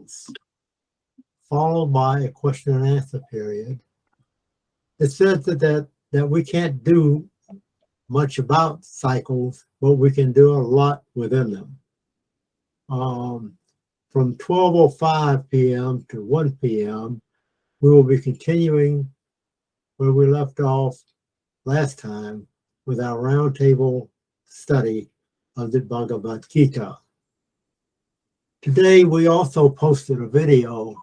months, followed by a question and answer period. It says that we can't do much about cycles, but we can do a lot within them. From 12:05 p.m. to 1 p.m., we will be continuing where we left off last time with our roundtable study of the Bhagavad Gita. Today, we also posted a video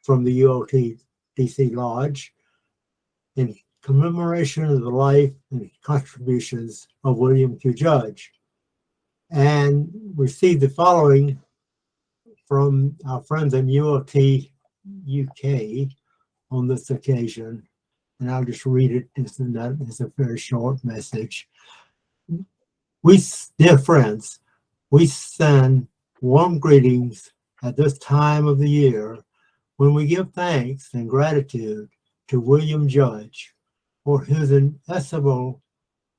from the UOT-DC Lodge in commemoration of the life and contributions of William Q. Judge, and received the following from our friends in UOT UK on this occasion, and I'll just read it. It's a very short message. Dear friends, we send warm greetings at this time of the year when we give thanks and gratitude to William Judge for his inestimable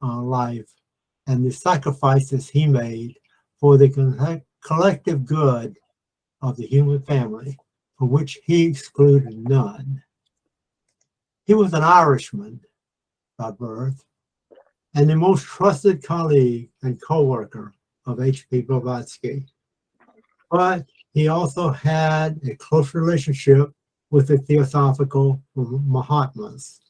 life and the sacrifices he made for the collective good of the human family, for which he excluded none. He was an Irishman by birth and the most trusted colleague and co-worker of H.P. Blavatsky. But he also had a close relationship with the Theosophical Mahatmas.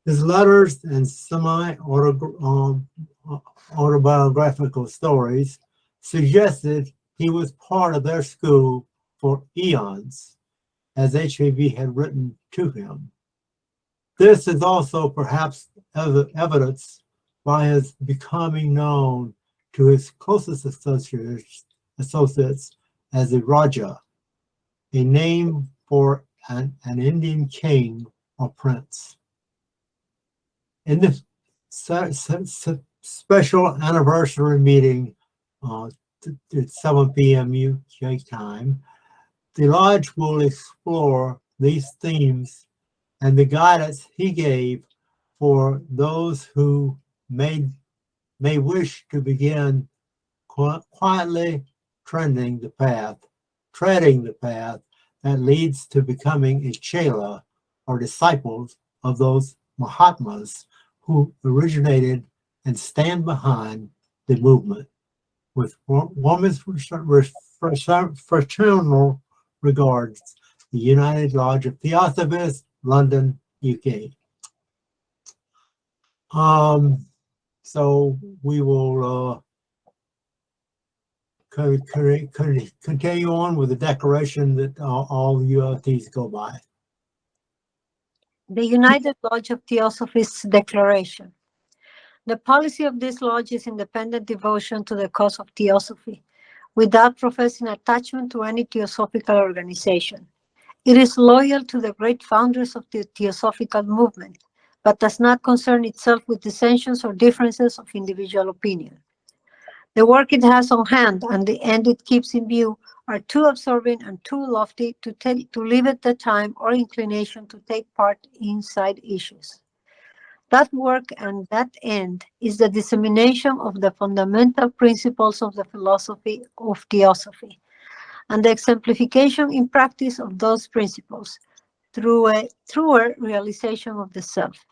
His letters and semi-autobiographical stories suggested he was part of their school for eons, as HPB had written to him. This is also perhaps evidenced by his becoming known to his closest associates as the Raja, a name for an Indian king or prince. In this special anniversary meeting at 7 p.m. UK time, the Lodge will explore these themes and the guidance he gave for those who may wish to begin quietly treading the path that leads to becoming a chela or disciples of those Mahatmas who originated and stand behind the movement. With warmest fraternal regards, the United Lodge of Theosophists, London, UK. So we will continue on with the declaration that all ULTs go by. The United Lodge of Theosophists Declaration. The policy of this lodge is independent devotion to the cause of theosophy, without professing attachment to any theosophical organization. It is loyal to the great founders of the theosophical movement, but does not concern itself with dissensions or differences of individual opinion. The work it has on hand and the end it keeps in view are too absorbing and too lofty to limit the time or inclination to take part in side issues. That work and that end is the dissemination of the fundamental principles of the philosophy of theosophy, and the exemplification in practice of those principles through a truer realization of the self,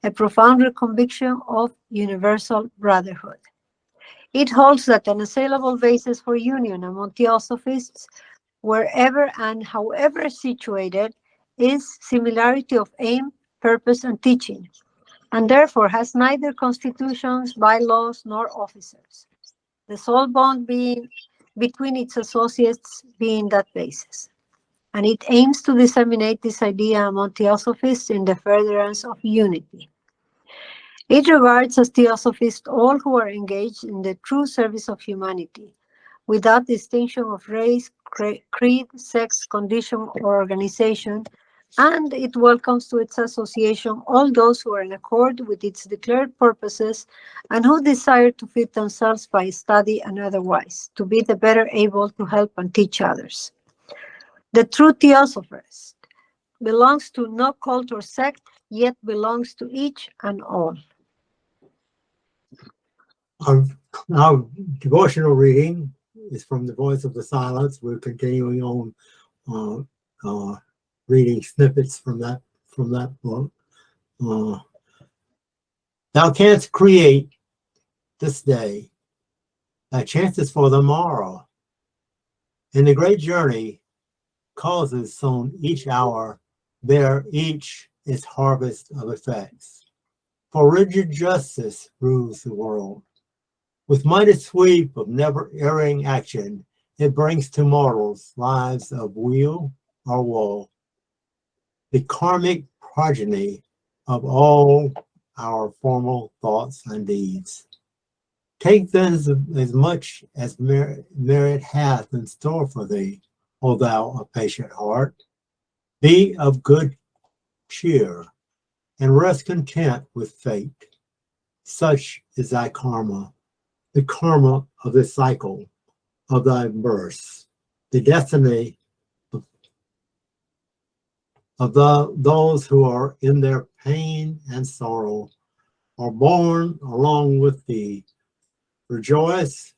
a profounder conviction of universal brotherhood. It holds that an unassailable basis for union among theosophists, wherever and however situated, is similarity of aim, purpose, and teaching, and therefore has neither constitutions, bylaws, nor officers, the sole bond being between its associates being that basis. And it aims to disseminate this idea among theosophists in the furtherance of unity. It regards as theosophists all who are engaged in the true service of humanity, without distinction of race, creed, sex, condition, or organization, and it welcomes to its association all those who are in accord with its declared purposes and who desire to fit themselves by study and otherwise, to be the better able to help and teach others. The true theosophist belongs to no cult or sect, yet belongs to each and all. Our devotional reading is from the Voice of the Silence. We're continuing on uh, reading snippets from that book. Thou canst create this day, thy chances for the morrow. In the great journey, causes sown each hour bear each its harvest of effects. For rigid justice rules the world. With mighty sweep of never-erring action, it brings to mortals lives of weal or woe, the karmic progeny of all our formal thoughts and deeds. Take then as much as merit hath in store for thee, O thou of patient heart. Be of good cheer, and rest content with fate. Such is thy karma, the karma of the cycle of thy births, the destiny of those who are in their pain and sorrow are born along with thee. Rejoice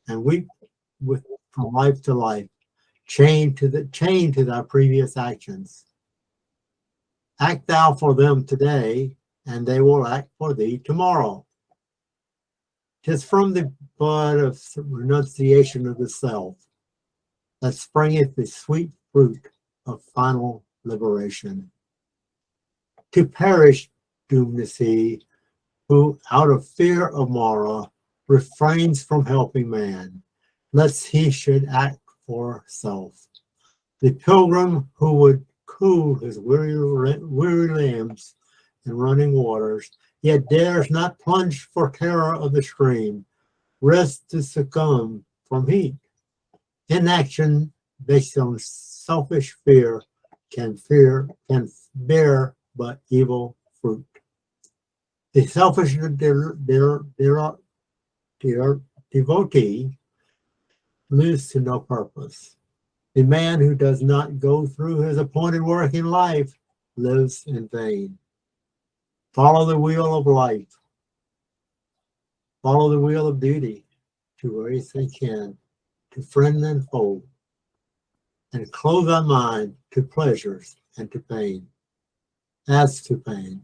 and weep with from life to life, chained to thy previous actions. Act thou for them today, and they will act for thee tomorrow. 'Tis from the bud of renunciation of the self that springeth the sweet fruit of final liberation. To perish doomed is he who, out of fear of Mara, refrains from helping man, lest he should act for self. The pilgrim who would cool his weary limbs in running waters, yet dares not plunge for terror of the stream, risks to succumb from heat. Inaction based on selfish fear can bear but evil fruit. The selfish devotee lives to no purpose. The man who does not go through his appointed work in life lives in vain. Follow the wheel of life. Follow the wheel of duty to race and kin, to friend and foe, and clothe thy mind to pleasures and to pain, as to pain.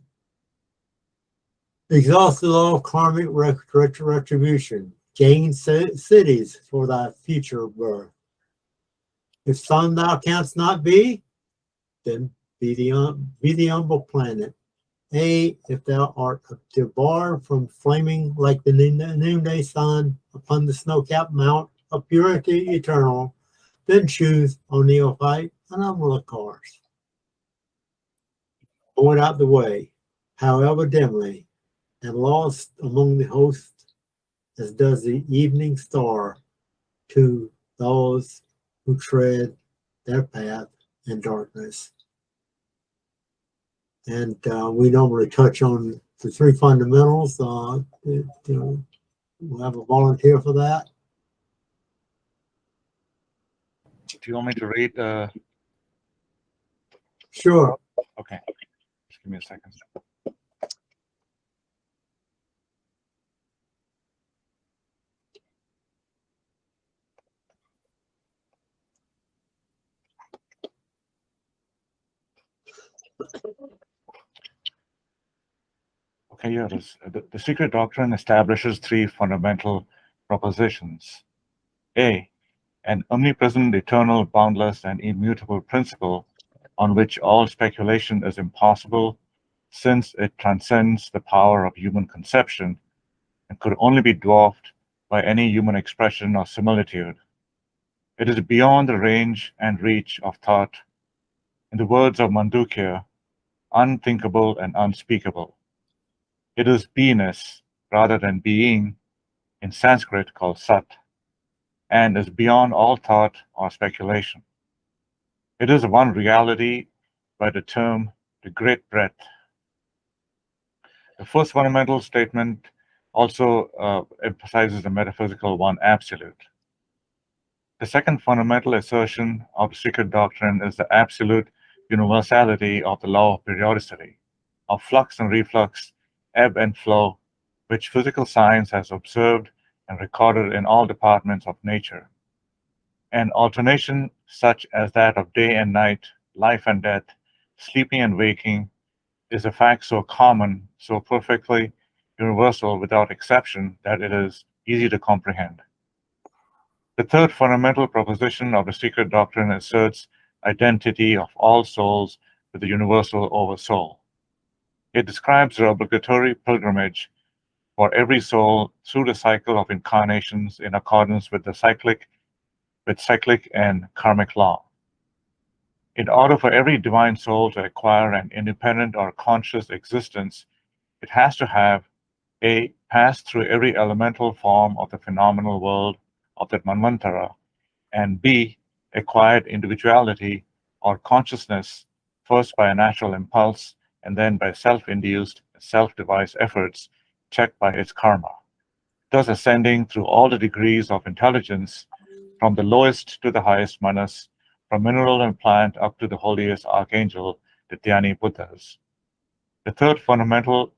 Exhaust the law of karmic retribution. Gain cities for thy future birth. If son thou canst not be, then be the humble planet. If thou art debarred from flaming like the noonday sun upon the snow-capped mount of purity eternal, then choose, O neophyte, an humbler course. Point out the way, however dimly, and lost among the host, as does the evening star to those who tread their path in darkness. And we normally touch on the three fundamentals. We'll have a volunteer for that. Do you want me to read? Sure. Okay. Just give me a second. Okay, here it is. The secret doctrine establishes three fundamental propositions. A, an omnipresent, eternal, boundless, and immutable principle on which all speculation is impossible, since it transcends the power of human conception and could only be dwarfed by any human expression or similitude. It is beyond the range and reach of thought. In the words of Mandukya, unthinkable and unspeakable. It is beingness rather than being, in Sanskrit called Sat, and is beyond all thought or speculation. It is one reality by the term the great breadth. The first fundamental statement also emphasizes the metaphysical one absolute. The second fundamental assertion of the secret doctrine is the absolute universality of the law of periodicity, of flux and reflux, ebb and flow, which physical science has observed and recorded in all departments of nature. An alternation such as that of day and night, life and death, sleeping and waking, is a fact so common, so perfectly universal without exception that it is easy to comprehend. The third fundamental proposition of the secret doctrine asserts identity of all souls with the universal oversoul. It describes the obligatory pilgrimage for every soul through the cycle of incarnations in accordance with the cyclic and karmic law. In order for every divine soul to acquire an independent or conscious existence, it has to have A. Passed through every elemental form of the phenomenal world of that Manvantara, and B. Acquired individuality or consciousness first by a natural impulse and then by self-induced, self-devised efforts checked by its karma, thus ascending through all the degrees of intelligence from the lowest to the highest manas, from mineral and plant up to the holiest archangel, the Dhyani Buddhas. The third fundamental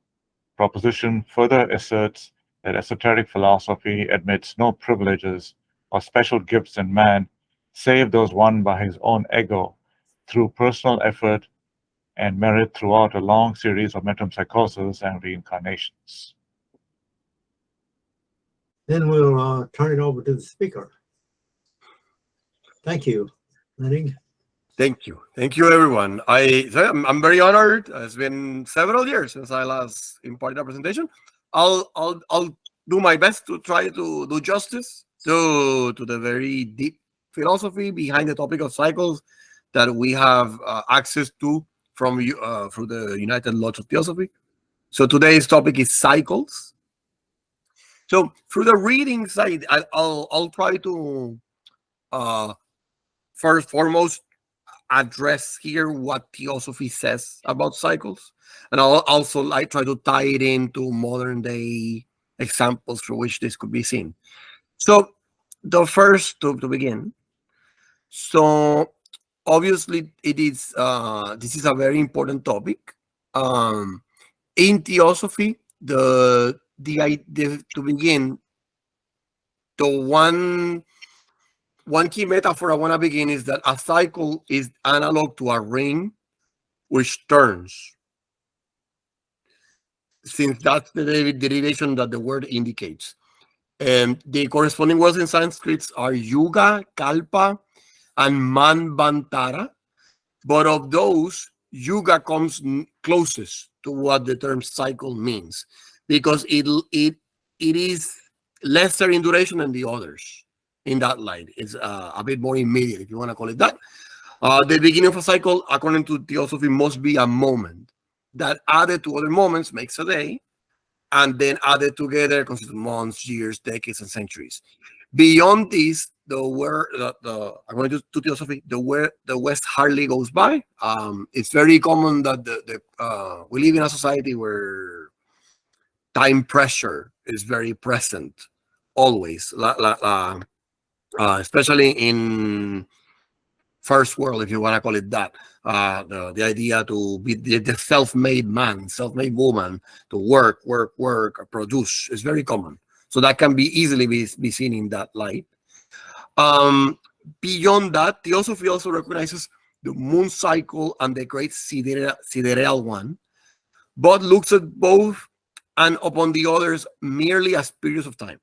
proposition further asserts that esoteric philosophy admits no privileges or special gifts in man save those won by his own ego through personal effort and merit throughout a long series of metempsychoses and reincarnations. Then we'll turn it over to the speaker. Thank you, Lenning. Thank you, everyone. I'm very honored. It's been several years since I last imparted a presentation. I'll do my best to try to do justice to the very deep philosophy behind the topic of cycles that we have access to from through the United Lodge of Theosophy. So today's topic is cycles. So through the reading side, I'll try to first foremost address here what Theosophy says about cycles, and I'll also try to tie it into modern day examples for which this could be seen. So the first to begin, so obviously it is this is a very important topic in Theosophy. To begin, the one key metaphor I want to begin is that a cycle is analog to a ring which turns, since that's the derivation that the word indicates. And the corresponding words in Sanskrit are Yuga, Kalpa, and Manvantara. But of those, Yuga comes closest to what the term cycle means, because it is lesser in duration than the others. In that light, it's a bit more immediate, if you want to call it that. The beginning of a cycle, according to Theosophy, must be a moment that added to other moments makes a day, and then added together constitute months, years, decades, and centuries. Beyond this, according to Theosophy, the West hardly goes by. It's very common that we live in a society where time pressure is very present, always. Especially in first world, if you want to call it that, the idea to be the self-made man, self-made woman, to work, produce is very common. So that can be easily be seen in that light. Beyond that, Theosophy also recognizes the moon cycle and the great Sidereal one, but looks at both and upon the others merely as periods of time.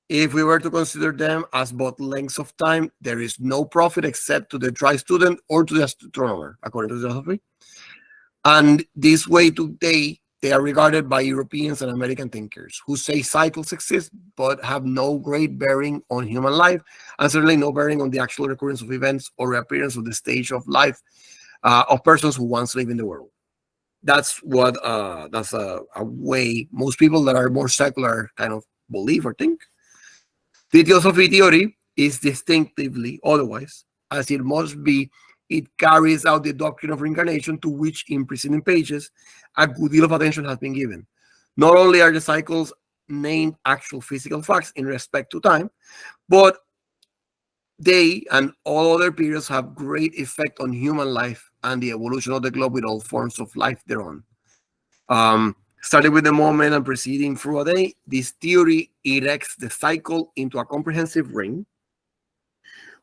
If we were to consider them as both lengths of time, there is no profit except to the dry student or to the astronomer, according to Theosophy. And this way today, they are regarded by Europeans and American thinkers who say cycles exist but have no great bearing on human life, and certainly no bearing on the actual recurrence of events or reappearance of the stage of life of persons who once lived in the world. That's what that's a way most people that are more secular kind of believe or think. The Theosophy theory is distinctively otherwise, as it must be. It carries out the doctrine of reincarnation, to which in preceding pages a good deal of attention has been given. Not only are the cycles named actual physical facts in respect to time, but they and all other periods have great effect on human life and the evolution of the globe with all forms of life thereon. Starting with the moment and proceeding through a day, this theory erects the cycle into a comprehensive ring,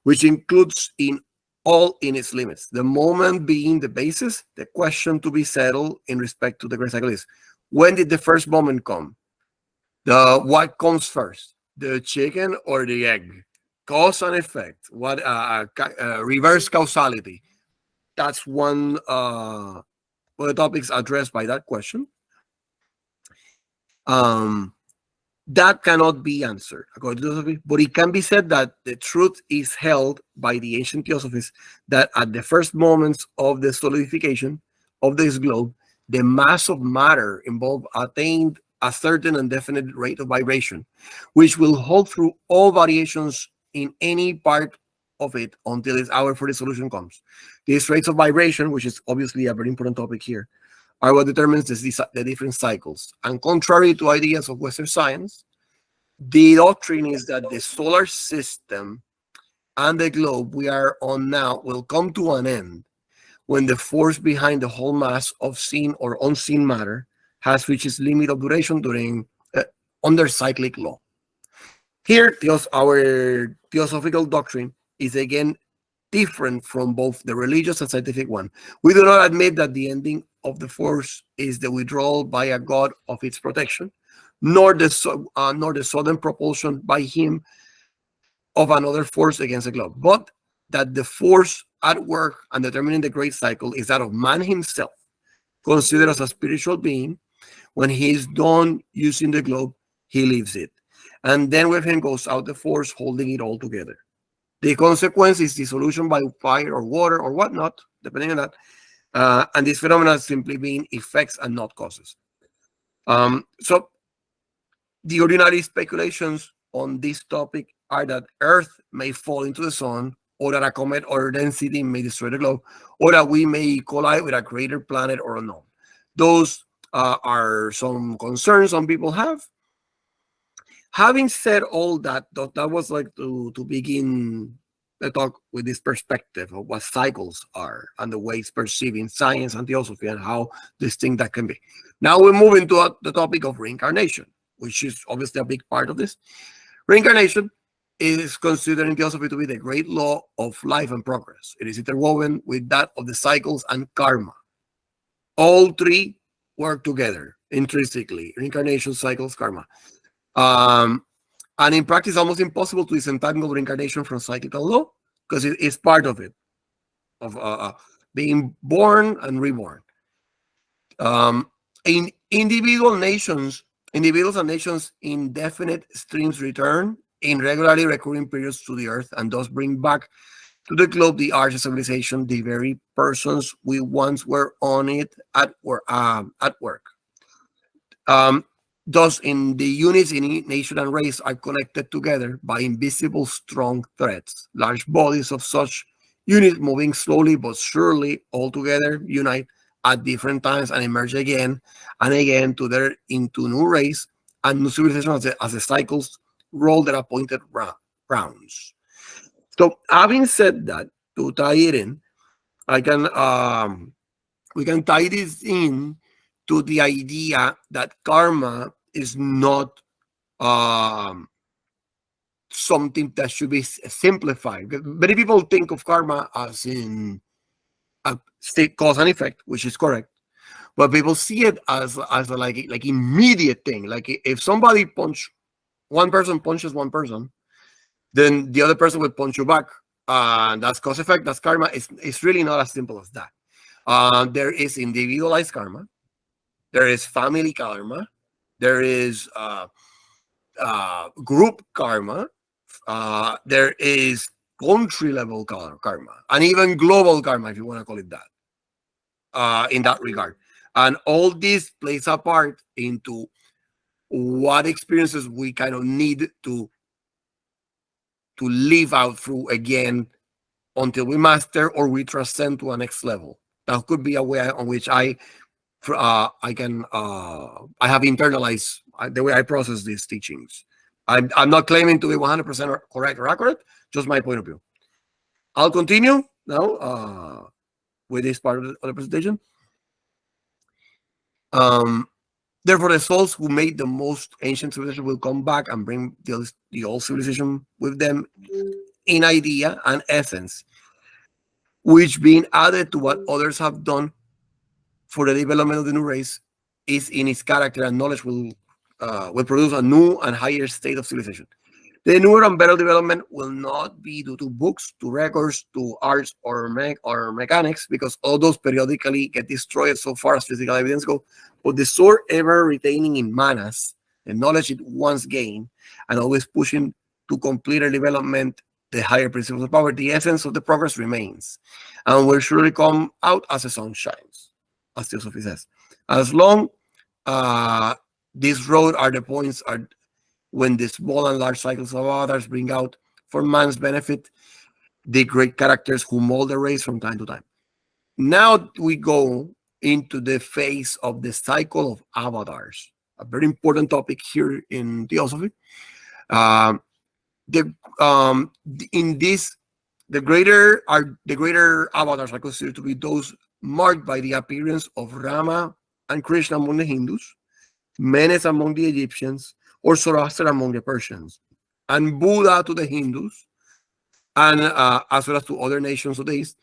which includes in all in its limits. The moment being the basis, the question to be settled in respect to the great cycle is, when did the first moment come? What comes first, the chicken or the egg? Cause and effect. What reverse causality? That's one of the topics addressed by that question. That cannot be answered according to philosophy, but it can be said that the truth is held by the ancient theosophies that at the first moments of the solidification of this globe, the mass of matter involved attained a certain and definite rate of vibration, which will hold through all variations in any part of it until its hour for the solution comes. These rates of vibration, which is obviously a very important topic here, are what determines the different cycles. And contrary to ideas of Western science, the doctrine is that the solar system and the globe we are on now will come to an end when the force behind the whole mass of seen or unseen matter has reached its limit of duration during under cyclic law. Here, our theosophical doctrine is again different from both the religious and scientific one. We do not admit that the ending of the force is the withdrawal by a god of its protection, nor the sudden propulsion by him of another force against the globe, but that the force at work and determining the great cycle is that of man himself, considered as a spiritual being. When he is done using the globe, he leaves it. And then with him goes out the force holding it all together. The consequence is dissolution by fire or water or whatnot, depending on that. And this phenomenon simply being effects and not causes. So the ordinary speculations on this topic are that Earth may fall into the sun, or that a comet or density may destroy the globe, or that we may collide with a greater planet or unknown. Those are some concerns some people have. Having said all that, that was like to begin the talk with this perspective of what cycles are and the ways perceiving science and theosophy and how distinct that can be. Now we move into the topic of reincarnation, which is obviously a big part of this. Reincarnation is considered in theosophy to be the great law of life and progress. It is interwoven with that of the cycles and karma. All three work together intrinsically: reincarnation, cycles, karma. And in practice, almost impossible to disentangle reincarnation from cyclical law, because it is part of it, of being born and reborn. In individuals and nations in definite streams return in regularly recurring periods to the earth, and thus bring back to the globe the arch of civilization, the very persons we once were on it at work. Thus, in the units in nation and race are connected together by invisible strong threads. Large bodies of such units moving slowly but surely all together unite at different times and emerge again and again into new race and new civilization as the cycles roll their appointed rounds. So, having said that, to tie it in, we can tie this in to the idea that karma is not something that should be simplified. Many people think of karma as in a state cause and effect, which is correct, but people see it as a like immediate thing. Like if somebody one person punches one person, then the other person will punch you back. That's cause effect. That's karma. It's really not as simple as that. There is individualized karma. There is family karma. There is group karma. There is country level karma, and even global karma, if you want to call it that. In that regard, and all this plays a part into what experiences we kind of need to live out through again until we master or we transcend to a next level. That could be a way on which I have internalized the way I process these teachings. I'm not claiming to be 100% correct or accurate, just my point of view. I'll continue now with this part of the presentation. Therefore, the souls who made the most ancient civilization will come back and bring the old civilization with them in idea and essence, which being added to what others have done for the development of the new race is in its character, and knowledge will produce a new and higher state of civilization. The newer and better development will not be due to books, to records, to arts, or mechanics, because all those periodically get destroyed so far as physical evidence go. But the soul ever retaining in manas the knowledge it once gained, and always pushing to completer development the higher principles of power, the essence of the progress remains, and will surely come out as the sun shines, as Theosophy says. As long this road are the points are when the small and large cycles of others bring out for man's benefit the great characters who mold the race from time to time. Now we go into the phase of the cycle of avatars, a very important topic here in Theosophy. In this, the greater avatars are considered to be those marked by the appearance of Rama and Krishna among the Hindus, Menes among the Egyptians, or Zoroaster among the Persians, and Buddha to the Hindus, and as well as to other nations of the East.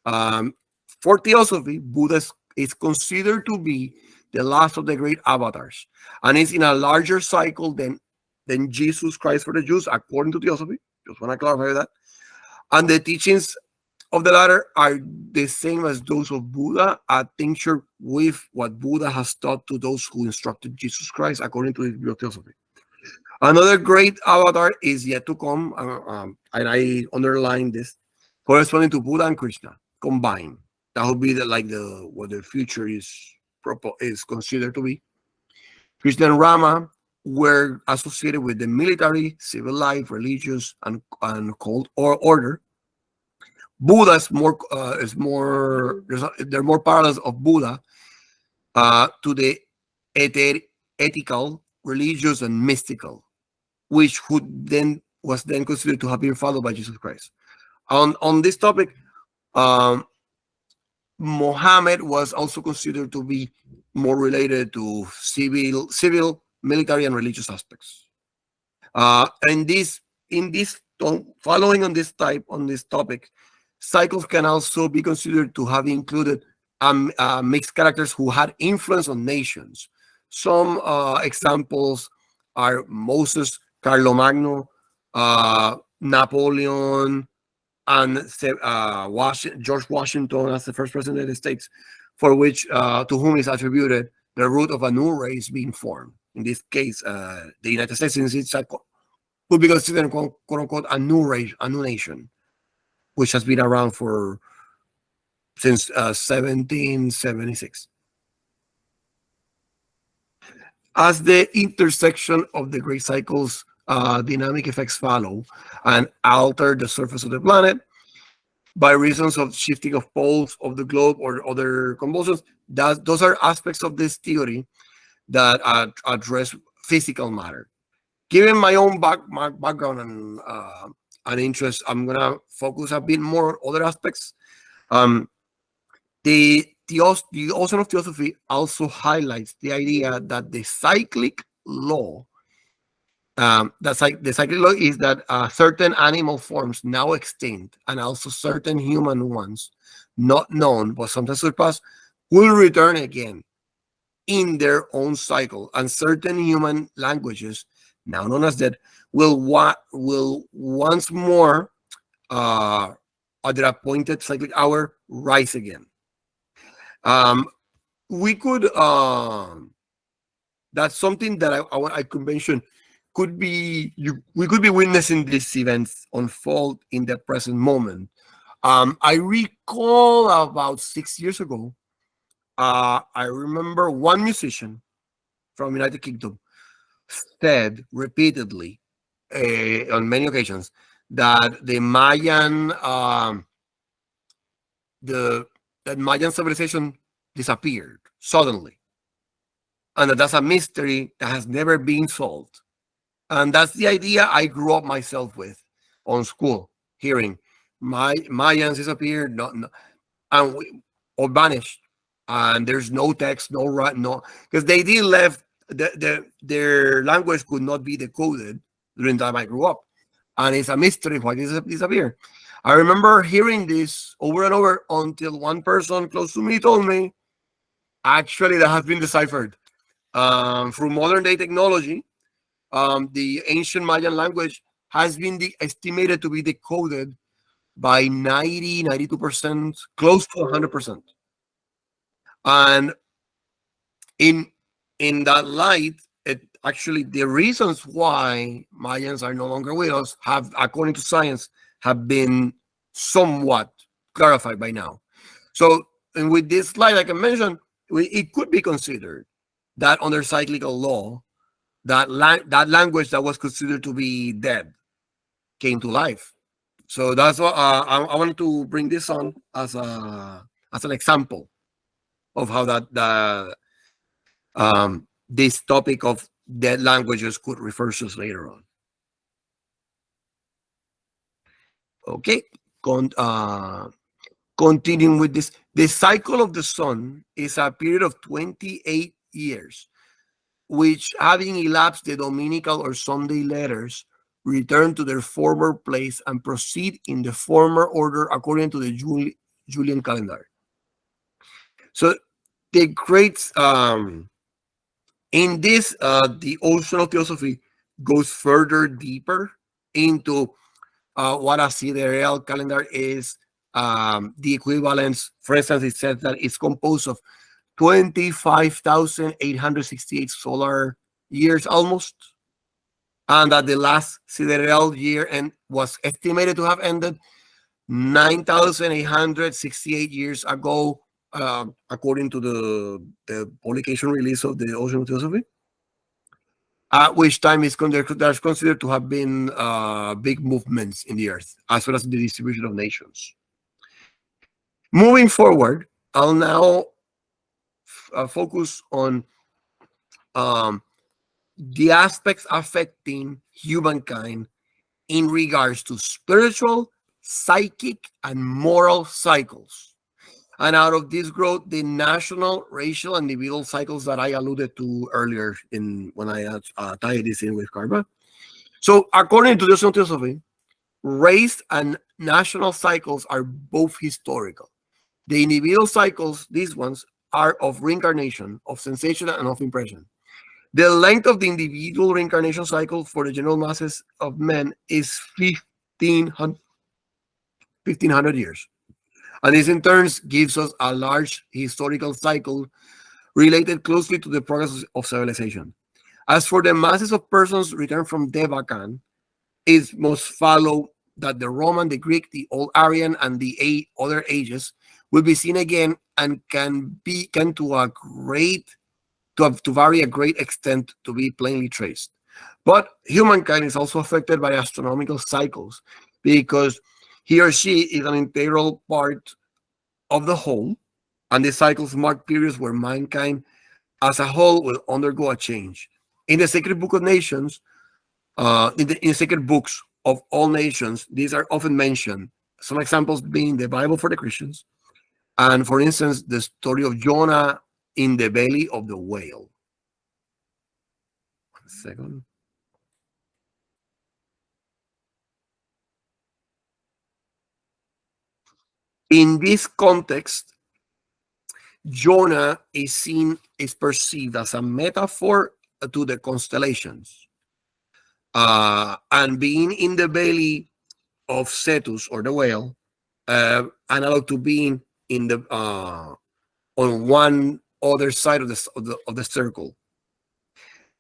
For Theosophy, Buddha is considered to be the last of the great avatars, and is in a larger cycle than Jesus Christ for the Jews, according to Theosophy. Just want to clarify that. And the teachings of the latter are the same as those of Buddha, a tincture with what Buddha has taught to those who instructed Jesus Christ, according to his view of Theosophy. Another great avatar is yet to come, and I underline this, corresponding to Buddha and Krishna combined. That would be what the future is considered to be. Krishna and Rama were associated with the military, civil life, religious, and cult or order. Buddha is there are more parallels of Buddha to the ethical, religious, and mystical, which was then considered to have been followed by Jesus Christ. On this topic, Muhammad was also considered to be more related to civil, military, and religious aspects. Following on this topic, cycles can also be considered to have included mixed characters who had influence on nations. Some examples are Moses, Carlomagno, Napoleon, and George Washington as the first president of the United States, for which to whom is attributed the root of a new race being formed. In this case, the United States, since it's would be considered quote unquote a new race, a new nation, which has been around since 1776. As the intersection of the great cycles dynamic effects follow and alter the surface of the planet by reasons of shifting of poles of the globe or other convulsions, those are aspects of this theory that address physical matter. Given my own background and interest, I'm gonna focus a bit more on other aspects. The Ocean of Theosophy also highlights the idea that the cyclic law, the cyclic law is that certain animal forms now extinct, and also certain human ones not known but sometimes surpassed, will return again in their own cycle, and certain human languages, now known as dead, will once more at their appointed cyclic hour rise again. We could that's something that I could mention. We could be witnessing these events unfold in the present moment. I recall about 6 years ago, I remember one musician from United Kingdom said repeatedly on many occasions that the Mayan Mayan civilization disappeared suddenly, and that's a mystery that has never been solved. And that's the idea I grew up myself with on school, hearing Mayans disappeared, or vanished, and there's no text, no, because they did left their language could not be decoded during the time I grew up, and it's a mystery why this disappeared. I remember hearing this over and over until one person close to me told me, actually, that has been deciphered through modern day technology. The ancient Mayan language has been estimated to be decoded by 92%, close to 100%. And in that light, it actually, the reasons why Mayans are no longer with us have, according to science, have been somewhat clarified by now. So, and with this slide, like I mentioned, it could be considered that under cyclical law, that language that was considered to be dead came to life. So that's what I wanted to bring this on as an example of how this topic of dead languages could refer to us later on. Okay, continuing with this, the cycle of the sun is a period of 28 years, which, having elapsed the Dominical or Sunday letters, return to their former place and proceed in the former order according to the Julian calendar. So the great in this the ocean of theosophy goes further deeper into what a sidereal calendar is. The equivalence, for instance, it says that it's composed of 25,868 solar years almost, and that the last sidereal year was estimated to have ended 9,868 years ago, according to the publication release of the Ocean of Theosophy, at which time is considered to have been big movements in the earth, as well as the distribution of nations. Moving forward, I'll now focus on the aspects affecting humankind in regards to spiritual, psychic, and moral cycles. And out of this growth, the national, racial, and individual cycles that I alluded to earlier when I tied this in with karma. So according to the theosophy, race and national cycles are both historical. The individual cycles, these ones, are of reincarnation, of sensation, and of impression. The length of the individual reincarnation cycle for the general masses of men is 1,500 years. And this in turn gives us a large historical cycle related closely to the progress of civilization. As for the masses of persons returned from Devakan, it must follow that the Roman, the Greek, the Old Aryan, and the other ages will be seen again and can to vary a great extent to be plainly traced. But humankind is also affected by astronomical cycles because he or she is an integral part of the whole, and the cycles mark periods where mankind as a whole will undergo a change. In the Sacred Book of Nations, in the Sacred Books of all nations, these are often mentioned. Some examples being the Bible for the Christians, and for instance, the story of Jonah in the belly of the whale. 1 second. In this context, Jonah is perceived as a metaphor to the constellations. And being in the belly of Cetus or the whale, analog to being in the on one other side of the circle.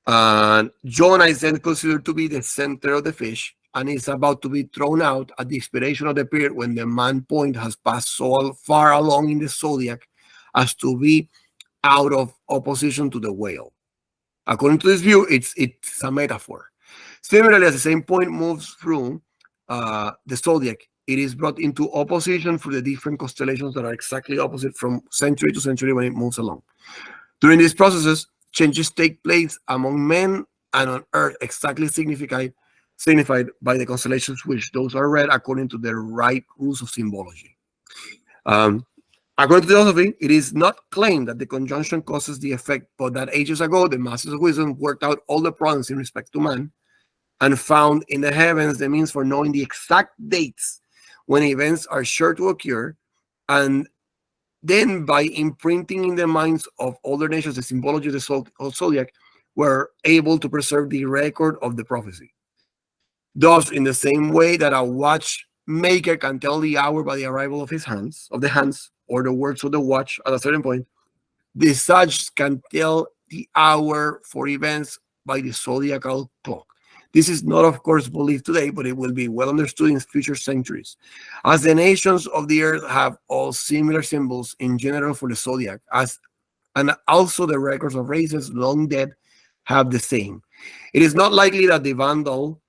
And Jonah is then considered to be the center of the fish, and is about to be thrown out at the expiration of the period when the man point has passed so far along in the zodiac as to be out of opposition to the whale. According to this view, it's a metaphor. Similarly, as the same point moves through the zodiac, it is brought into opposition for the different constellations that are exactly opposite from century to century when it moves along. During these processes, changes take place among men and on earth, exactly signified by the constellations, which those are read according to the right rules of symbology. According to theosophy, it is not claimed that the conjunction causes the effect, but that ages ago, the masters of wisdom worked out all the problems in respect to man, and found in the heavens the means for knowing the exact dates when events are sure to occur, and then by imprinting in the minds of older nations the symbology of the zodiac, were able to preserve the record of the prophecy. Thus, in the same way that a watchmaker can tell the hour by the arrival of the hands, or the words of the watch at a certain point, the sages can tell the hour for events by the zodiacal clock. This is not, of course, believed today, but it will be well understood in future centuries, as the nations of the earth have all similar symbols in general for the zodiac, and also the records of races long dead have the same. It is not likely that the Vandal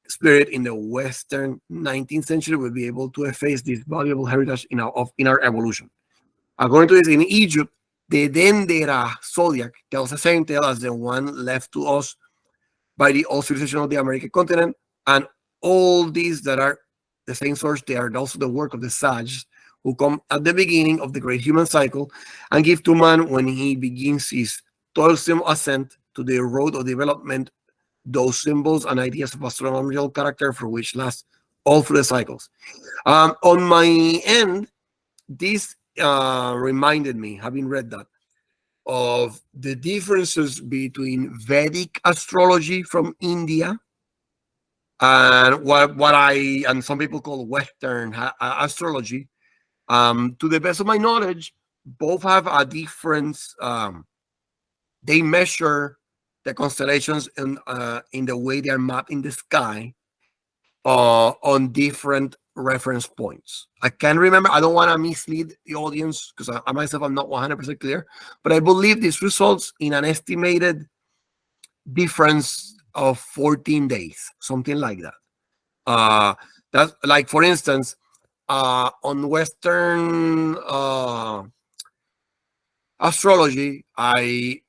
spirit in the Western 19th century will be able to efface this valuable heritage in our evolution. According to this, in Egypt, the Dendera zodiac tells the same tale as the one left to us by the old civilization of the American continent, and all these that are the same source, they are also the work of the sages who come at the beginning of the great human cycle and give to man, when he begins his toilsome ascent to the road of development, those symbols and ideas of astronomical character for which last all through the cycles. On my end, this reminded me, having read that, of the differences between Vedic astrology from India and what I and some people call Western astrology. To the best of my knowledge, both have a difference. They measure the constellations in the way they are mapped in the sky on different reference points. I can't remember. I don't want to mislead the audience because I myself am not 100% clear, but I believe this results in an estimated difference of 14 days, something like that. That's like, for instance, on Western astrology, I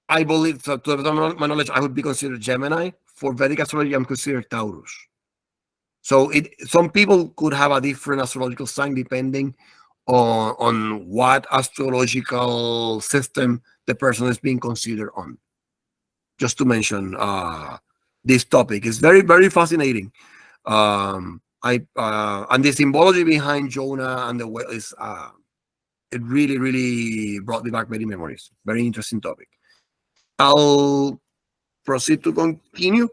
believe, so to the best of my knowledge, I would be considered Gemini. For Vedic astrology, I'm considered Taurus. So some people could have a different astrological sign depending on what astrological system the person is being considered on. Just to mention this topic, is very, very fascinating. And the symbology behind Jonah and the whale is it really, really brought me back many memories. Very interesting topic. I'll proceed to continue.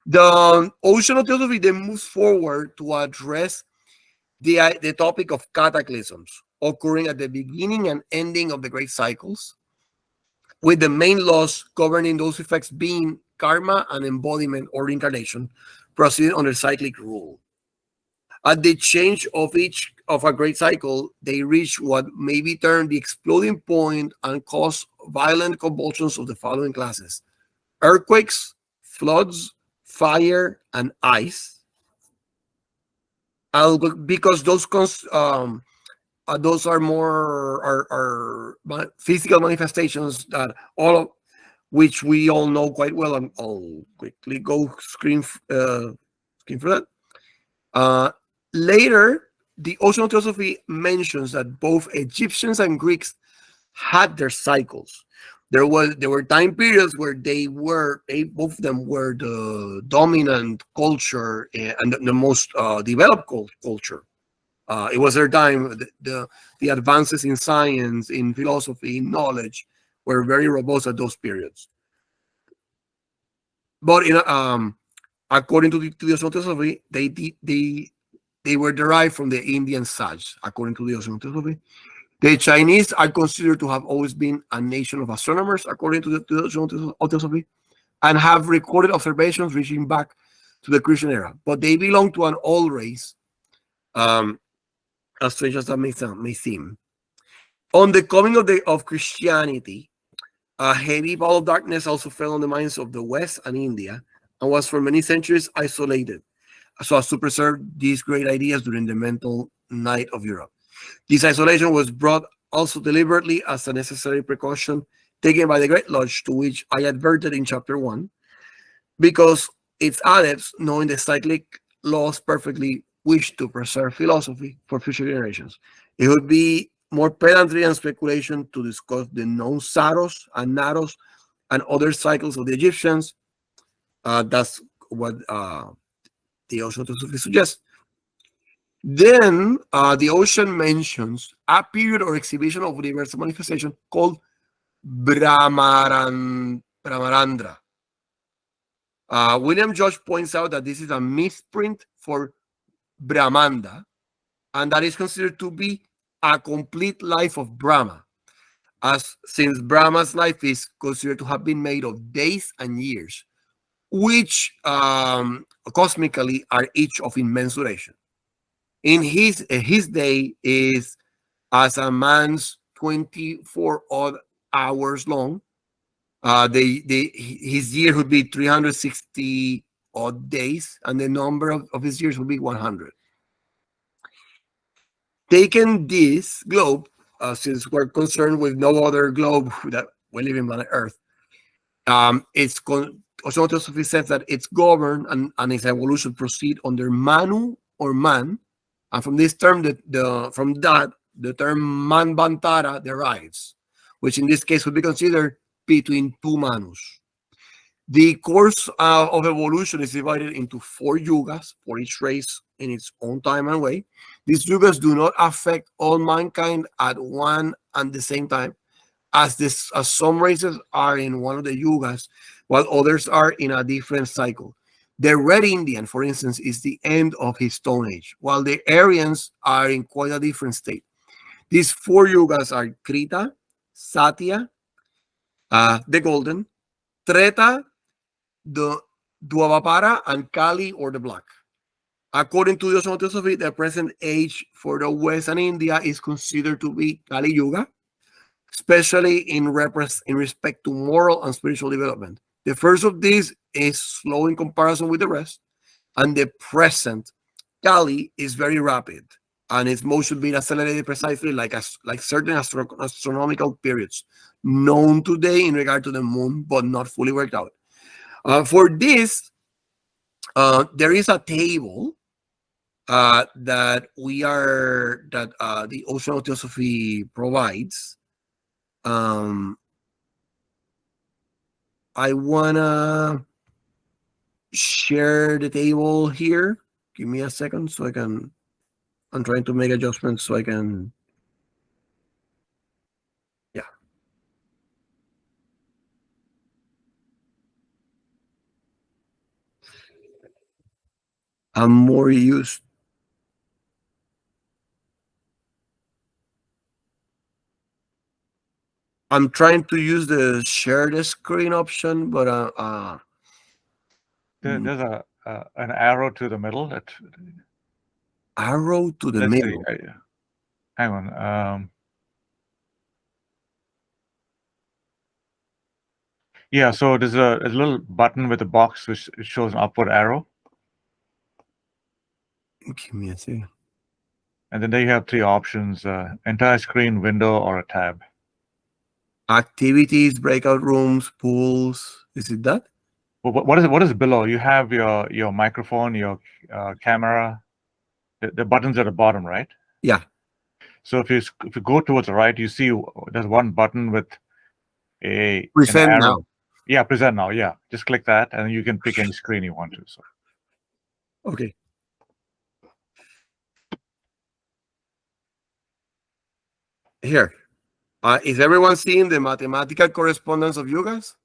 The ocean theosophy then moves forward to address the topic of cataclysms occurring at the beginning and ending of the great cycles, with the main laws governing those effects being karma and embodiment or reincarnation, proceeding under cyclic rule. At the change of each of a great cycle, they reach what may be termed the exploding point and cause violent convulsions of the following classes: earthquakes, floods, fire, and ice. Because those are more physical manifestations that all of which we all know quite well. And I'll quickly go screen for that. Later, the ocean theosophy mentions that both Egyptians and Greeks had their cycles. There were time periods where both of them were the dominant culture and the most developed culture. It was their time. The advances in science, in philosophy, in knowledge were very robust at those periods. But according to the ocean theosophy, they were derived from the Indian sages. According to the ocean theosophy, the Chinese are considered to have always been a nation of astronomers, according to the theosophy, and have recorded observations reaching back to the Krishna era. But they belong to an old race, as strange as that may seem. On the coming of Christianity, a heavy pall of darkness also fell on the minds of the West and India, and was for many centuries isolated, so as to preserve these great ideas during the mental night of Europe. This isolation was brought also deliberately as a necessary precaution taken by the Great Lodge, to which I adverted in chapter 1, because its adepts, knowing the cyclic laws perfectly, wish to preserve philosophy for future generations. It would be more pedantry and speculation to discuss the known Saros and Naros and other cycles of the Egyptians, That's what the ocean philosophy suggests. Then the ocean mentions a period or exhibition of universal manifestation called Brahmarandra. William Judge points out that this is a misprint for Brahmanda, and that is considered to be a complete life of Brahma, as since Brahma's life is considered to have been made of days and years, which cosmically are each of immense duration. In his day is as a man's 24 odd hours long. His year would be 360 odd days, and the number of his years would be 100. Taking this globe, since we're concerned with no other globe that we live in planet Earth, Ocean philosophy says that it's governed and its evolution proceed under Manu or man, and from this term, the term Manvantara derives, which in this case would be considered between two Manus. The course of evolution is divided into 4 yugas for each race in its own time and way. These yugas do not affect all mankind at one and the same time, as some races are in one of the yugas, while others are in a different cycle. The Red Indian, for instance, is the end of his Stone Age, while the Aryans are in quite a different state. These 4 yugas are Krita, Satya, the Golden, Treta, the Dwapara, and Kali, or the Black. According to the Ocean philosophy, the present age for the West and India is considered to be Kali Yuga, especially in respect to moral and spiritual development. The first of these is slow in comparison with the rest, and the present Kali is very rapid, and its motion being accelerated precisely like certain astronomical periods known today in regard to the moon, but not fully worked out. For this, there is a table that the Ocean philosophy provides. I wanna share the table here. Give me a second so I can. I'm trying to make adjustments so I can. Yeah. I'm more used. I'm trying to use the share the screen option, but There's an arrow to the middle. arrow to the Let's middle. see. Hang on. Yeah, so there's a little button with a box which shows an upward arrow. Give me a second. And then there you have 3 options: entire screen, window, or a tab. Activities, breakout rooms, pools. Is it that? Well, what is below? You have your microphone, your camera. The buttons at the bottom, right? Yeah. So if you go towards the right, you see there's one button with an Present arrow. now. Yeah, present now. Yeah, just click that, and you can pick any screen you want to. So. Okay. Here. Is everyone seeing the mathematical correspondence of yugas?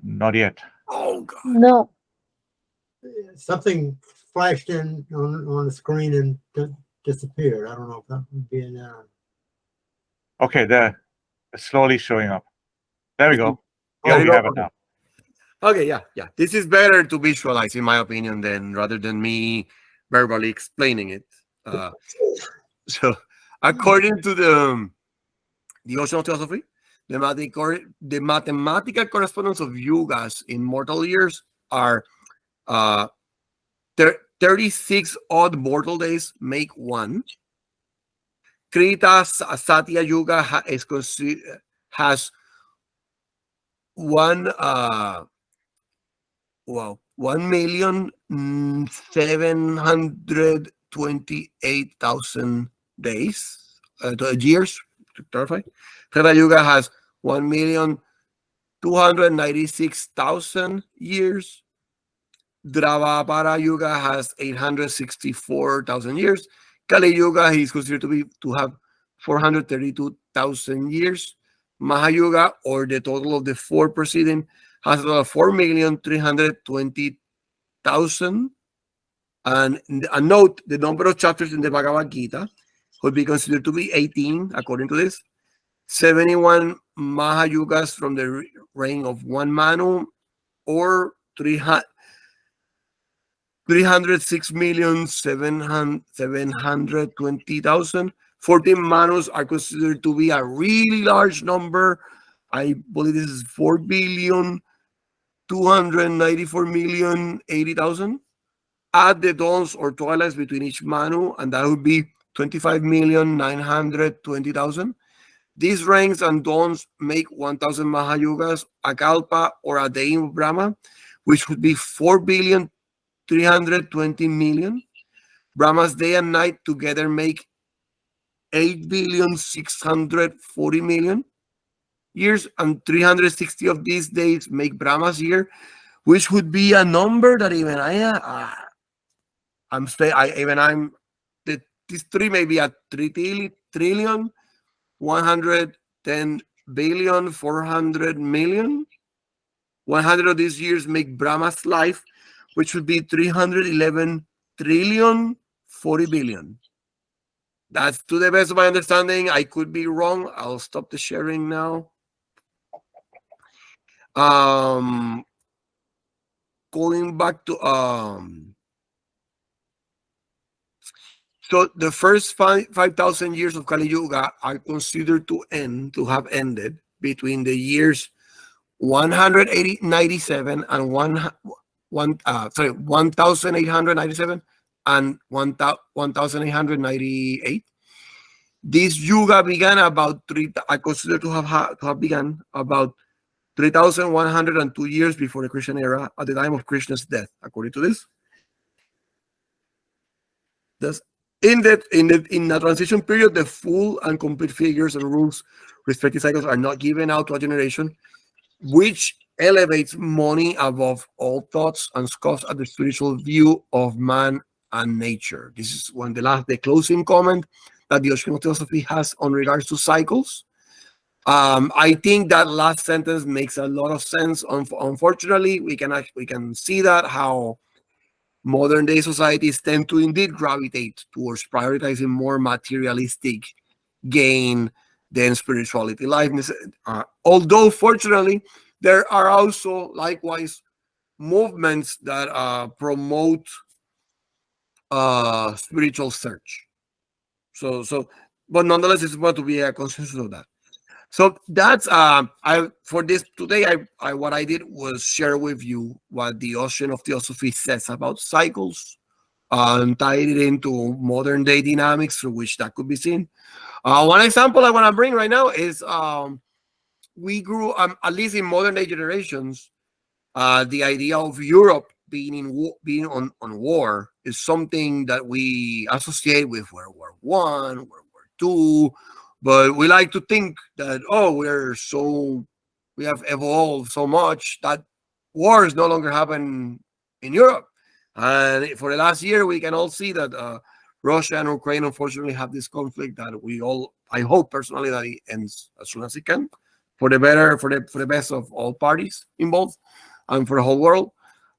Not yet. Oh, God. No. Something flashed in on the screen and disappeared. I don't know if that would be an Okay, there. It's slowly showing up. There we go. Yeah, There you we go. have it now. Okay, yeah. This is better to visualize, in my opinion, rather than me verbally explaining it. So, according to the Ocean philosophy, the mathematical correspondence of yugas in mortal years are 36 odd mortal days make 1. Krita Satya Yuga has 1,728,000 days, years, to clarify. Treta Yuga has 1,296,000 years, Dvapara Yuga has 864,000 years. Kali Yuga is considered to have 432,000 years. Mahayuga, or the total of the four preceding, has about 4,320,000. And a note, the number of chapters in the Bhagavad Gita would be considered to be 18, according to this. 71 Mahayugas from the reign of one Manu, or 306,720,000. 14 Manus are considered to be a really large number. I believe this is 4,294,080,000. Add the dawns or twilights between each Manu, and that would be 25,920,000. These ranks and dawns make 1,000 Mahayugas, a Kalpa, or a day of Brahma, which would be 4,320,000,000. Brahma's day and night together make 8,640,000,000 years, and 360 of these days make Brahma's year, which would be a number that even these three may be at 3,110,400,000,000. 100 of these years make Brahma's life, which would be 311,040,000,000,000. That's to the best of my understanding. I could be wrong. I'll stop the sharing now. Going back to so the first 5,000 years of Kali Yuga are considered to have ended between the years 1,897 and 1,897 and 1,898. This yuga began about I consider to have begun about 3,102 years before the Christian era, at the time of Krishna's death, according to this. Thus, in the transition period, the full and complete figures and rules respective cycles are not given out to a generation, which elevates money above all thoughts and scoffs at the spiritual view of man and nature. This is the closing comment that the Ocean of Theosophy has on regards to cycles. I think that last sentence makes a lot of sense. Unfortunately, we can see that how modern day societies tend to indeed gravitate towards prioritizing more materialistic gain than spirituality liveness. Although, fortunately, there are also likewise movements that promote spiritual search. But nonetheless, it's about to be a consensus of that. So that's for this today. What I did was share with you what the Ocean of Theosophy says about cycles, and tied it into modern day dynamics through which that could be seen. One example I want to bring right now is we grew at least in modern day generations. The idea of Europe being on war is something that we associate with World War I, World War II. But we like to think that, we have evolved so much that wars no longer happen in Europe. And for the last year, we can all see that Russia and Ukraine unfortunately have this conflict that I hope personally that it ends as soon as it can, for the better, for the best of all parties involved and for the whole world.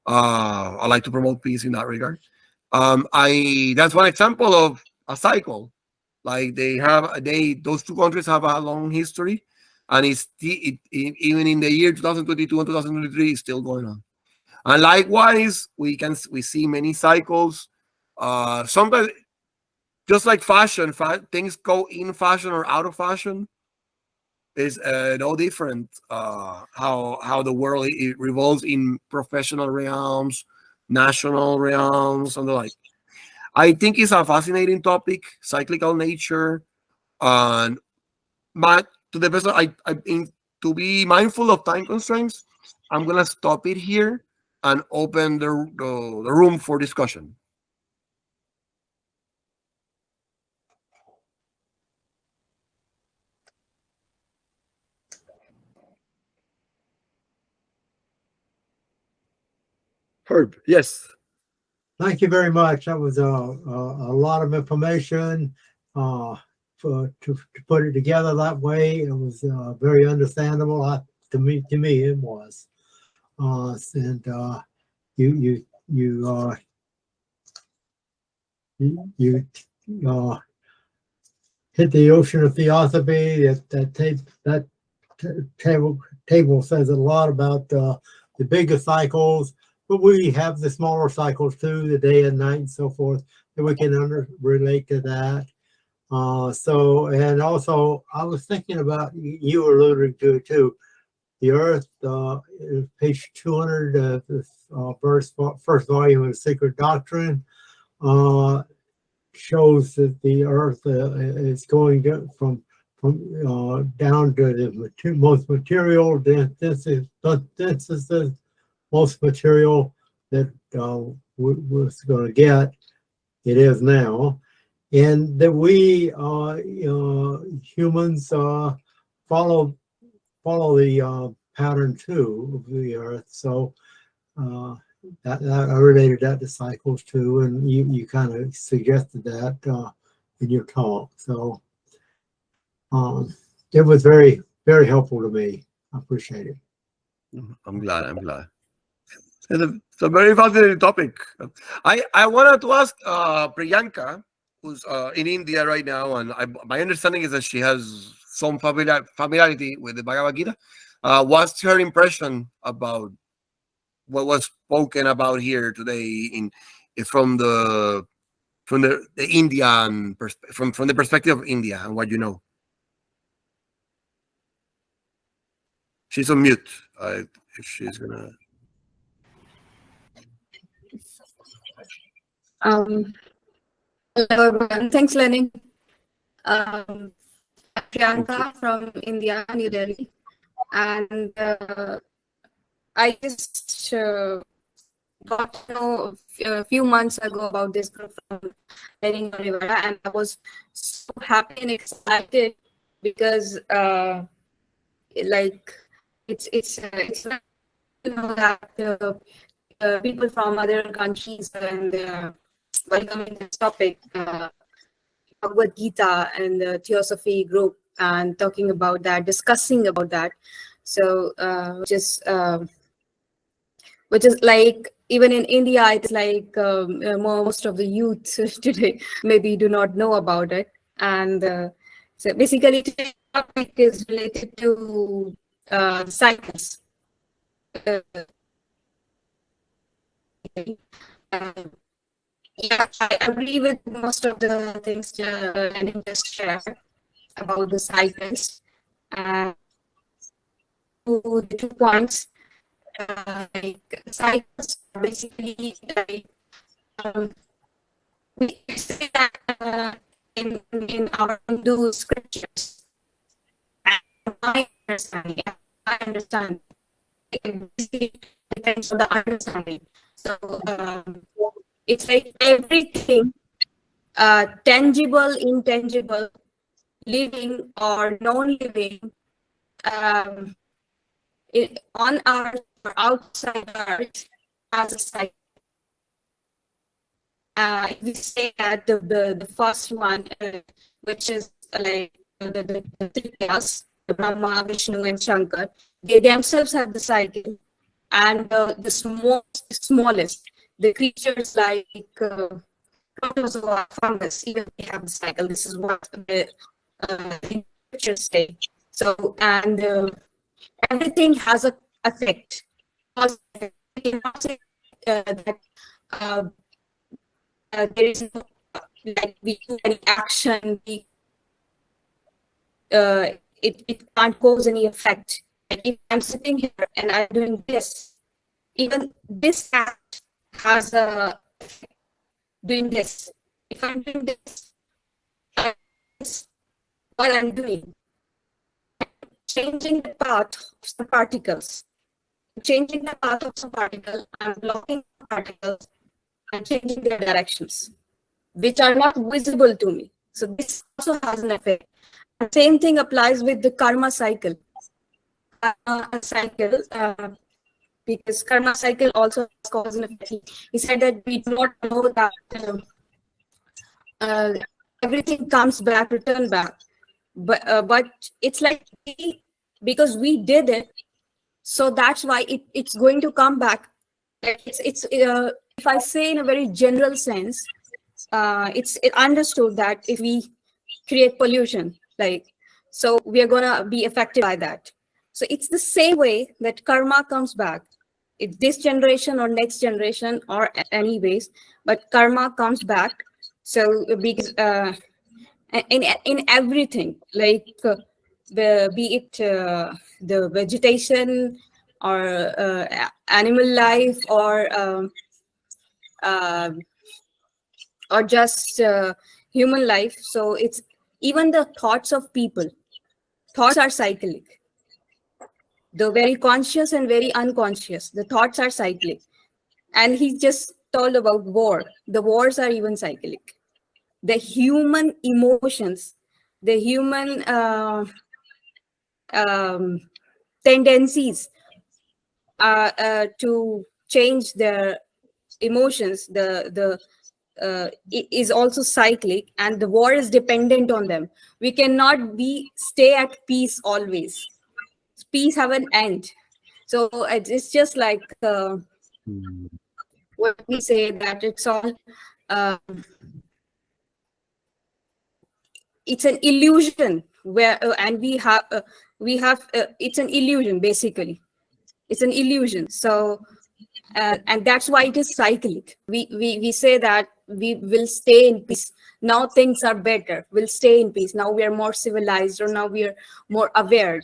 I like to promote peace in that regard. That's one example of a cycle. Like those two countries have a long history, and even in the year 2022 and 2023, it's still going on. And likewise, we see many cycles. Sometimes, just like fashion, things go in fashion or out of fashion. Is no different. How the world it revolves in professional realms, national realms, and the like. I think it's a fascinating topic, cyclical nature, and to the best, to be mindful of time constraints, I'm gonna stop it here and open the room for discussion. Herb, yes. Thank you very much. That was a lot of information. To put it together that way, it was very understandable. To me, it was. And you hit the ocean of theosophy. That table says a lot about the bigger cycles, but we have the smaller cycles too, the day and night and so forth, that we can relate to that. So, and also I was thinking about, you alluded to it too, the Earth, page 200 of the first volume of Sacred Doctrine, shows that the Earth is going from down to the most material densest, most material that was going to get. It is now, and that we humans follow the pattern too of the Earth. So that I related that to cycles too, and you kind of suggested that in your talk. So it was very, very helpful to me. I appreciate it. I'm glad. It's a very fascinating topic. I wanted to ask Priyanka, who's in India right now, and my understanding is that she has some familiarity with the Bhagavad Gita. What's her impression about what was spoken about here today from the Indian from the perspective of India and what you know? She's on mute. If she's gonna. Hello everyone. Thanks, Lenny. Priyanka from India, New Delhi, and I just got to know a few months ago about this group from Lenny Rivera, and I was so happy and excited because it's not, that people from other countries and welcoming this topic, Bhagavad Gita and the Theosophy group, and talking about that, discussing about that. So which is like, even in India, it's like most of the youth today maybe do not know about it. And so basically today's topic is related to cycles. Yeah, I agree with most of the things Lenny just shared about the cycles. And the 2 points, like cycles are basically like we say that in our Hindu scriptures. And my understand it basically depends on the understanding. So it's like everything, tangible, intangible, living or non-living, on Earth or outside Earth as a cycle. We say that the first one, which is like the three chaos, the Brahma, Vishnu, and Shankar, they themselves have the cycle, and the smallest, the creatures like protozoa, fungus, even they have the cycle. This is what the scriptures say. So, and everything has a effect. We cannot say that there is no, like, we do any action, it can't cause any effect. Like if I'm sitting here and I'm doing this, even this act has a doing this. If I'm doing this, what I'm doing, changing the path of some particles. Changing the path of some particle, I'm blocking particles and changing their directions, which are not visible to me. So this also has an effect. The same thing applies with the karma cycle. because karma cycle also has cause and effect. He said that we do not know that everything comes back, return back, but it's like because we did it, so that's why it's going to come back. It's if I say in a very general sense, it's understood that if we create pollution, like, so we are gonna be affected by that. So it's the same way that karma comes back. It's this generation or next generation or anyways, but karma comes back. So because in everything, like be it the vegetation or animal life or just human life. So it's even the thoughts of people. Thoughts are cyclic. The very conscious and very unconscious. The thoughts are cyclic. And he just told about war. The wars are even cyclic. The human emotions, the human tendencies to change their emotions, is also cyclic, and the war is dependent on them. We cannot stay at peace always. Peace have an end. So it's just like what we say, that it's all it's an illusion where and we have it's an illusion, basically. It's an illusion. So and that's why it is cyclic. We say that we will stay in peace. Now things are better. We'll stay in peace. Now we are more civilized, or now we are more aware.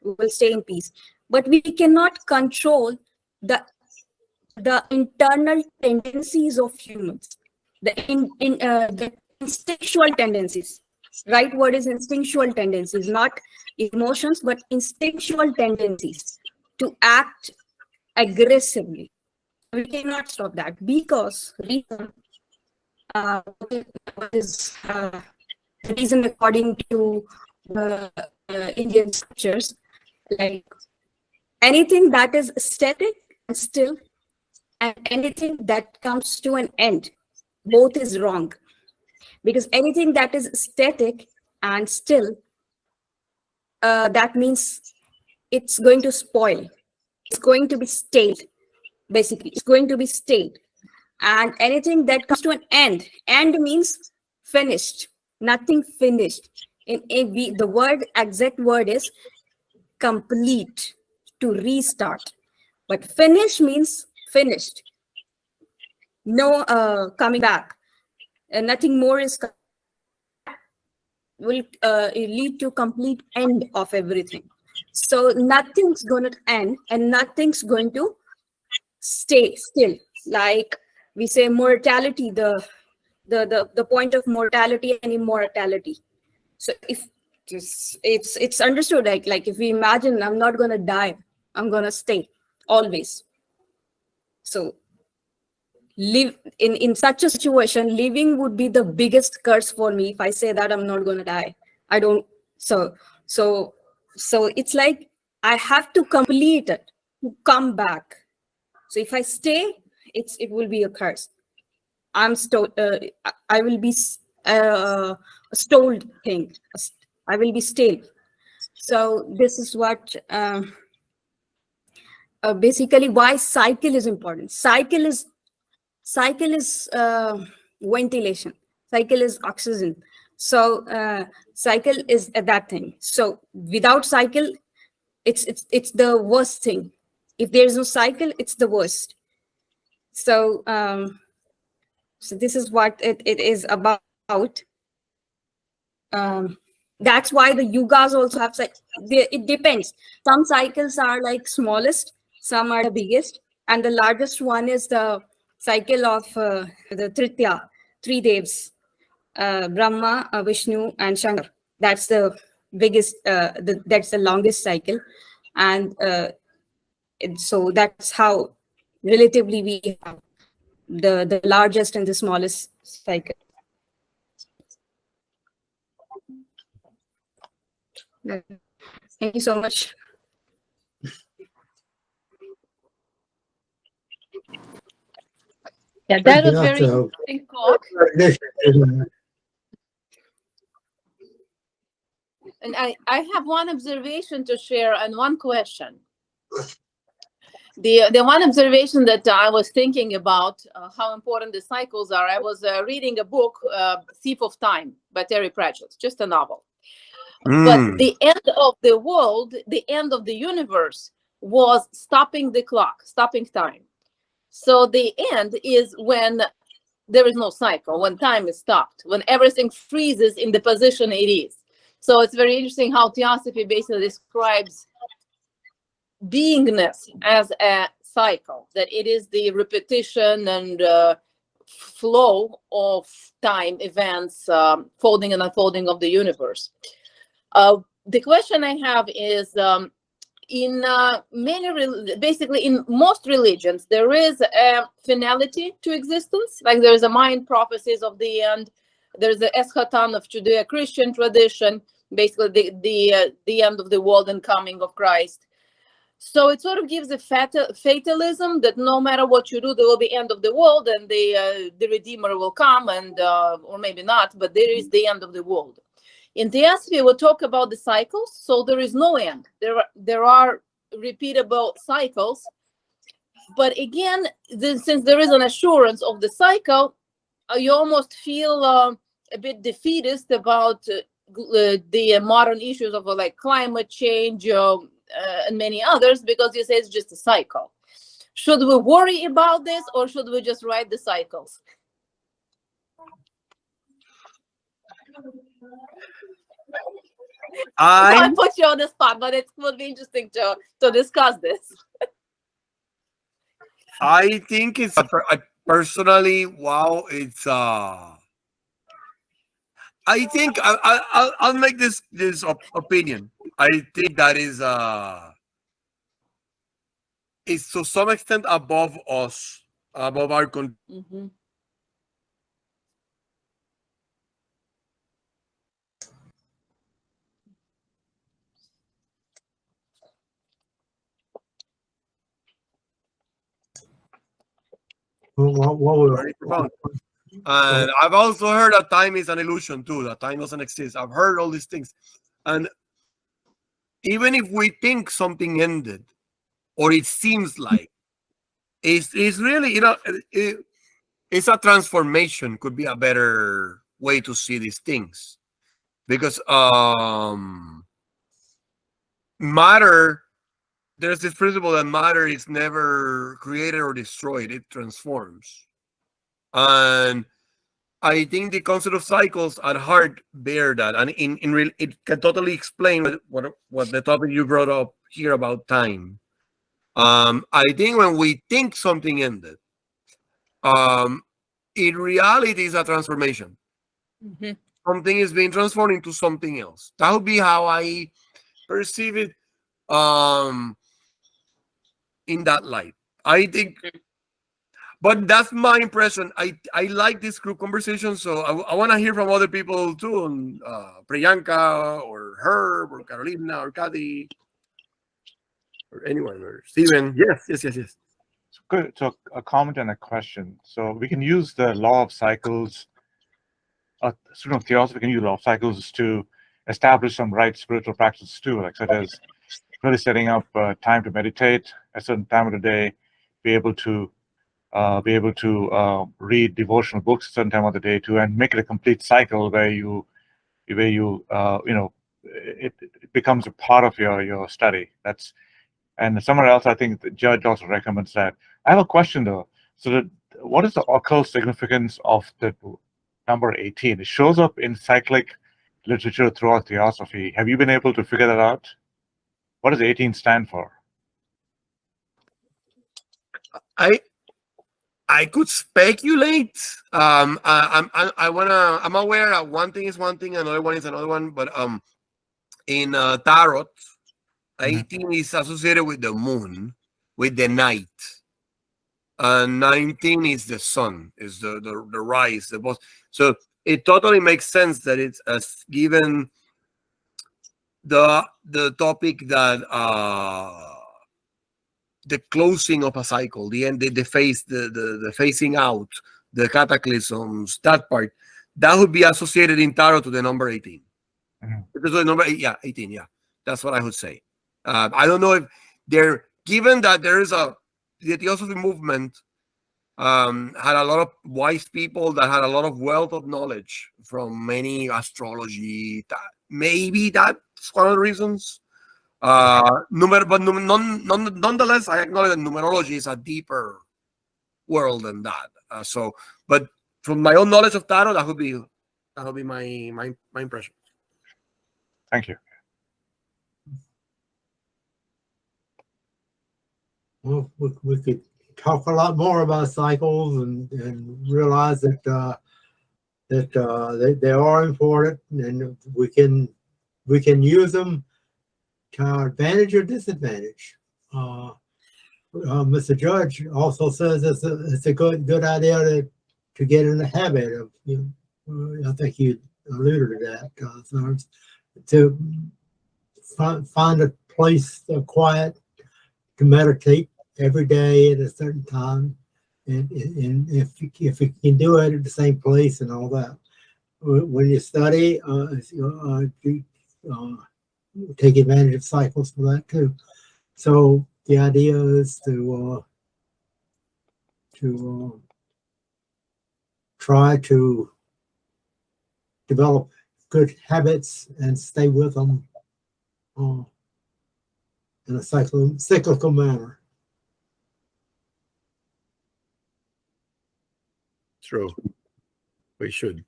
We will stay in peace. But we cannot control the internal tendencies of humans, the instinctual tendencies. Right word is instinctual tendencies, not emotions, but instinctual tendencies to act aggressively. We cannot stop that, because reason is the reason according to the Indian scriptures, like anything that is static and still, and anything that comes to an end, both is wrong. Because anything that is static and still, that means it's going to spoil. It's going to be stale. Basically, it's going to be stale. And anything that comes to an end means finished. Nothing finished. The exact word is complete, to restart. But finish means finished. No coming back. Nothing more will lead to complete end of everything. So nothing's going to end and nothing's going to stay still. Like we say mortality, the point of mortality and immortality. So if it's understood, like if we imagine I'm not going to die, I'm going to stay always. So live in such a situation, living would be the biggest curse for me. If I say that I'm not going to die, I don't. So it's like I have to complete it to come back. So if I stay, it will be a curse. I will be a stalled thing. I will be stale. So this is what basically why cycle is important. Cycle is ventilation. Cycle is oxygen. So cycle is that thing. So without cycle, it's the worst thing. If there is no cycle, it's the worst. So so this is what it is about. That's why the yugas also have it depends. Some cycles are like smallest, some are the biggest, and the largest one is the cycle of the three devs, Brahma, Vishnu, and Shankar. That's the biggest. That's the longest cycle, and so that's how relatively we have the largest and the smallest cycle. Thank you so much. Yeah, that was Yeah, very so- interesting talk. And I have one observation to share and one question. The one observation that I was thinking about how important the cycles are. I was reading a book, Thief of Time by Terry Pratchett, just a novel. But the end of the world, the end of the universe was stopping the clock, stopping time. So the end is when there is no cycle, when time is stopped, when everything freezes in the position it is. So it's very interesting how Theosophy basically describes beingness as a cycle, that it is the repetition and flow of time events, folding and unfolding of the universe. The question I have is, in basically in most religions, there is a finality to existence. Like there's a Mayan prophecies of the end. There's the eschaton of Judeo-Christian tradition, basically the end of the world and coming of Christ. So it sort of gives a fatalism that no matter what you do, there will be end of the world and the Redeemer will come, and or maybe not, but there is the end of the world. In Theosophy, we'll talk about the cycles, so there is no end. There are repeatable cycles, but again, since there is an assurance of the cycle, you almost feel a bit defeatist about the modern issues of like climate change and many others, because you say it's just a cycle. Should we worry about this, or should we just ride the cycles? I put you on the spot, but it would be interesting to discuss this. I think it's personally, wow, it's I think I'll make this opinion. I think that is to some extent above us, above our control. Mm-hmm. Very profound. And I've also heard that time is an illusion too, that time doesn't exist. I've heard all these things. And even if we think something ended, or it seems like, it's really, it's a transformation, could be a better way to see these things. Because matter, there's this principle that matter is never created or destroyed, it transforms. And I think the concept of cycles at heart bear that, and it can totally explain what the topic you brought up here about time. I think when we think something ended, in reality, is a transformation. Mm-hmm. Something is being transformed into something else. That would be how I perceive it. In that light, I think. But that's my impression. I like this group conversation, so I want to hear from other people too, Priyanka or Herb or Carolina or Kathy or anyone or Steven. Yes. Good. So a comment and a question. So we can use the law of cycles. A student of theosophy can use law of cycles to establish some right spiritual practices too, like such as really setting up time to meditate at a certain time of the day, be able to read devotional books at a certain time of the day too, and make it a complete cycle where it becomes a part of your study. And somewhere else, I think the judge also recommends that. I have a question though. So what is the occult significance of the number 18? It shows up in cyclic literature throughout theosophy. Have you been able to figure that out? What does 18 stand for? I could speculate. I'm aware that one thing is one thing, another one is another one. But in tarot, 18 is associated with the moon, with the night, and 19 is the sun, is the rise, the boss. So it totally makes sense that it's given the topic that the closing of a cycle, the end, the phasing out, the cataclysms, that part, that would be associated in tarot to the number 18. Because the number 18, yeah, that's what I would say. I don't know if given that there is the Theosophy movement had a lot of wise people that had a lot of wealth of knowledge from many astrology. Maybe that's one of the reasons. Nonetheless, I acknowledge that numerology is a deeper world than that. But from my own knowledge of tarot, that would be my impression. Thank you. Well, we could talk a lot more about cycles and realize that they are important, and we can use them to our advantage or disadvantage. Mr. Judge also says it's a good idea to get in the habit of, I think you alluded to that, to find a place quiet to meditate every day at a certain time, and if you can do it at the same place and all that. When you study, take advantage of cycles for that too. So the idea is to try to develop good habits and stay with them in a cyclical manner. True. We should.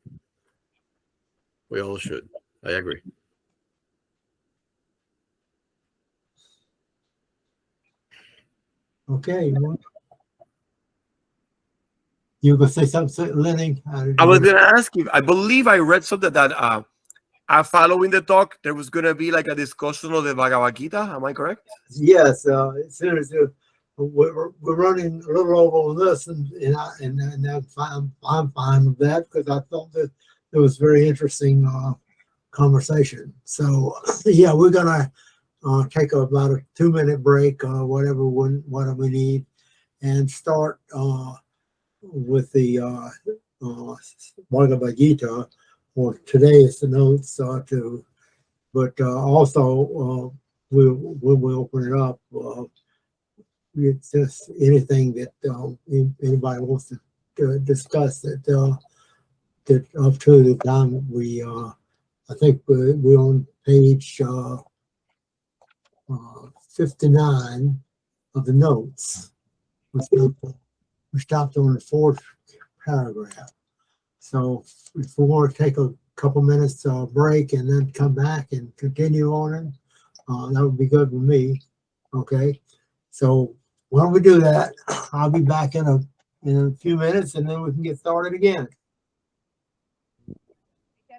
We all should. I agree. Okay. You gonna say something, Lenny? I was going to ask you, I believe I read something that following the talk, there was going to be like a discussion of the Bhagavad Gita. Am I correct? Yes. As soon as we're running a little over on this, and I'm fine with that, because I thought that it was very interesting conversation. So yeah, we're gonna take about a 2-minute break, whatever we need, and start with the Bhagavad Gita. Well, today is the notes but also we'll open it up. It's just anything that anybody wants to discuss that up to the time we I think we're on page 59 of the notes. We stopped on the 4th paragraph. So if we want to take a couple minutes break and then come back and continue on it, that would be good with me. Okay. So why don't we do that? I'll be back in a few minutes, and then we can get started again. I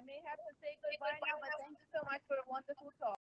may have to say goodbye now, but thank you so much for a wonderful talk.